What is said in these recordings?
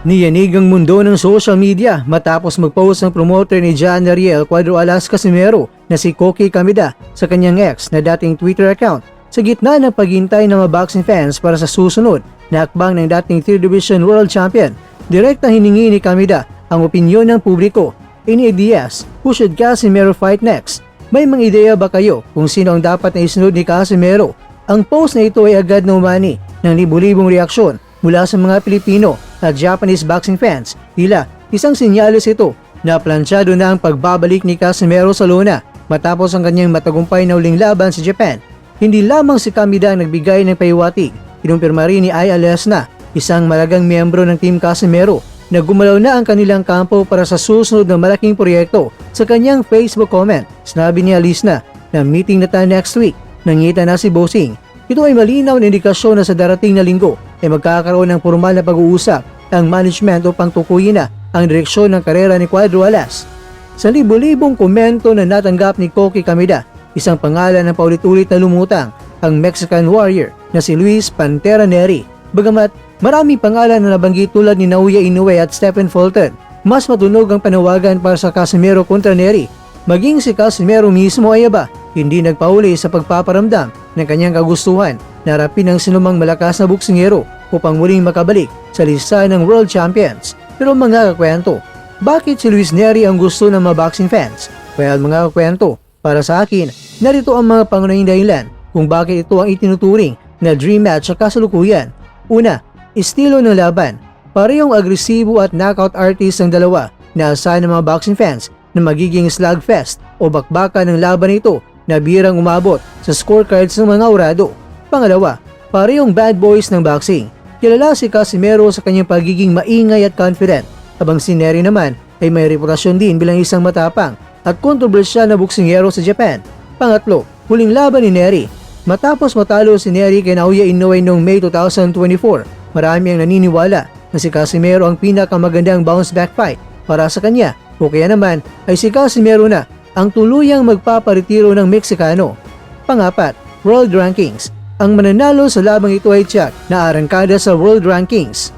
Niyanig ang mundo ng social media matapos mag-post ng promoter ni John Ariel Cuadro Alas Casimero na si Koki Kamida sa kanyang ex na dating Twitter account sa gitna ng paghintay ng mga boxing fans para sa susunod na akbang ng dating 3rd Division World Champion. Direkta hiningi ni Kamida ang opinyon ng publiko. In ADS, who should Casimero fight next? May mga ideya ba kayo kung sino ang dapat na isunod ni Casimero? Ang post na ito ay agad na umani ng libu-libong reaksyon mula sa mga Pilipino at Japanese boxing fans. Tila isang sinyalis ito na plansyado na ang pagbabalik ni Casimero sa lona matapos ang kanyang matagumpay na uling laban sa Japan. Hindi lamang si Kamida ang nagbigay ng pahiwatig, kinumpirma rin ni Ai Alesna, isang malagang miyembro ng Team Casimero, na gumalaw na ang kanilang kampo para sa susunod na malaking proyekto. Sa kanyang Facebook comment, sinabi ni Alesna na meeting na tayo next week, nangita na si Bossing. Ito ay malinaw na indikasyon na sa darating na linggo ay magkakaroon ng formal na pag-uusap ang management upang tukuyin na ang direksyon ng karera ni Cuadro Alas. Sa libo-libong komento na natanggap ni Koki Kamida, isang pangalan na paulit-ulit na lumutang, ang Mexican warrior na si Luis Pantera Neri. Bagamat maraming pangalan na nabanggit tulad ni Naoya Inoue at Stephen Fulton, mas matunog ang panawagan para sa Casimero kontra Neri. Maging si Casimero mismo ay hindi nagpauli sa pagpaparamdam ng kanyang kagustuhan na harapin ang sinumang malakas na boksingero upang muling makabalik sa lista ng World Champions. Pero mga kakwento, bakit si Luis Neri ang gusto ng mga boxing fans? Well mga kakwento, para sa akin, narito ang mga pangunahing dahilan kung bakit ito ang itinuturing na dream match sa kasalukuyan. Una, estilo ng laban. Parehong agresibo at knockout artist ang dalawa na asahan ng mga boxing fans na magiging slugfest o bakbakan ng laban ito na birang umabot sa scorecards ng mga urado. Pangalawa, parehong bad boys ng boxing. Kilala si Casimero sa kanyang pagiging maingay at confident, habang si Neri naman ay may reputasyon din bilang isang matapang at kontrobersyal na boksingero sa Japan. Pangatlo, huling laban ni Neri. Matapos matalo si Neri kay Naoya Inoue noong May 2024, marami ang naniniwala na si Casimero ang pinakamagandang bounce back fight para sa kanya, o kaya naman ay si Casimero na ang tuluyang magpaparetiro ng Meksikano. Pangapat, World Rankings. Ang mananalo sa labang ito ay tiyak na arangkada sa World Rankings.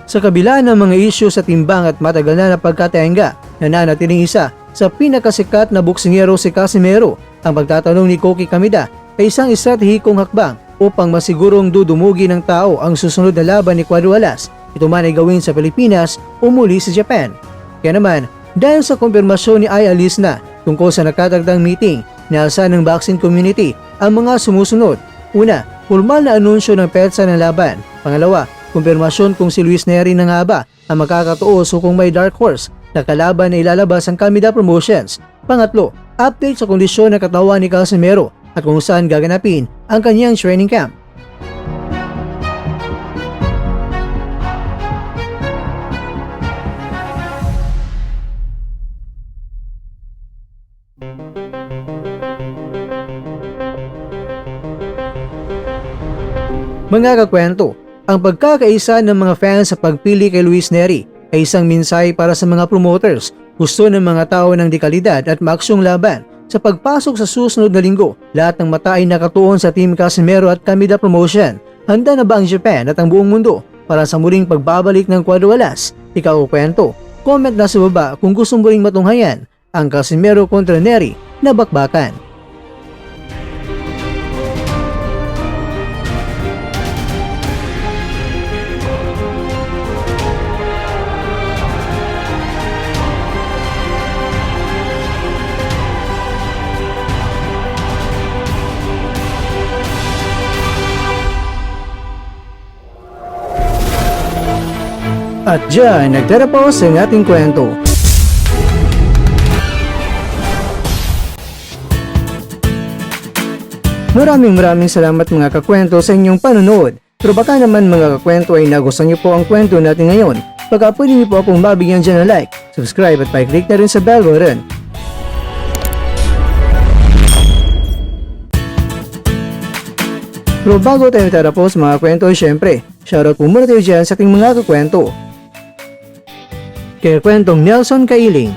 Sa kabila ng mga isyu sa timbang at matagal na pagkataenga, nananatiling isa sa pinakasikat na boksingero si Casimero. Ang pagtatanong ni Koki Kamida ay isang estratehikong hakbang upang masigurong dudumugi ng tao ang susunod na laban ni Cuadro Alas. Ito man ay gawin sa Pilipinas o muli sa Japan. Kaya naman, dahil sa kumpirmasyon ni Ai Alesna tungkol sa nakatagdang meeting na asahan ng boxing community ang mga sumusunod. Una, formal na anunsyo ng petsa ng laban. Pangalawa, kumpirmasyon kung si Luis Neri na nga ba ang makakatuos o kung may dark horse na kalaban na ilalabas ang Kamida Promotions. Pangatlo, update sa kondisyon ng katawan ni Casimero at kung saan gaganapin ang kanyang training camp. Mga kakwento, ang pagkakaisa ng mga fans sa pagpili kay Luis Neri ay isang mensahe para sa mga promoters. Gusto ng mga tao ng dekalidad at maaksyong laban. Sa pagpasok sa susunod na linggo, lahat ng mata ay nakatuon sa Team Casimero at Kamida Promotion. Handa na ba ang Japan at ang buong mundo para sa muling pagbabalik ng Cuadro Alas? Ikaw o kwento? Comment na sa baba kung gusto mo ring matunghayan ang Casimero kontra Neri na bakbakan. At dyan, nagtatapos ang ating kwento. Maraming salamat mga kakwento sa inyong panonood. Pero baka naman mga kakwento ay nagustuhan niyo po ang kwento natin ngayon. Baka pwede niyo po akong mabigyan dyan ng like, subscribe at pa-click na rin sa bell button. Pero bago tayo tatapos mga kwento, syempre, shoutout po muna tayo dyan sa ating mga kakwento. Kaya kwentong Nelson Kailing,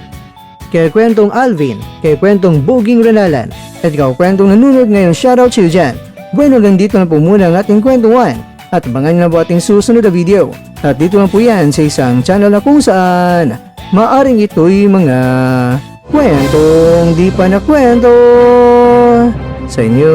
kaya kwentong Alvin, kaya kwentong Buging Renalan, at ikaw kwentong nanonood ngayon, shoutout sa'yo dyan. Bueno, hanggang dito na po muna ang ating kwentuhan. At abangan na po ating susunod na video. At dito lang po yan sa isang channel na kung saan maaring ito'y mga kwentong di pa na kwento sa inyo.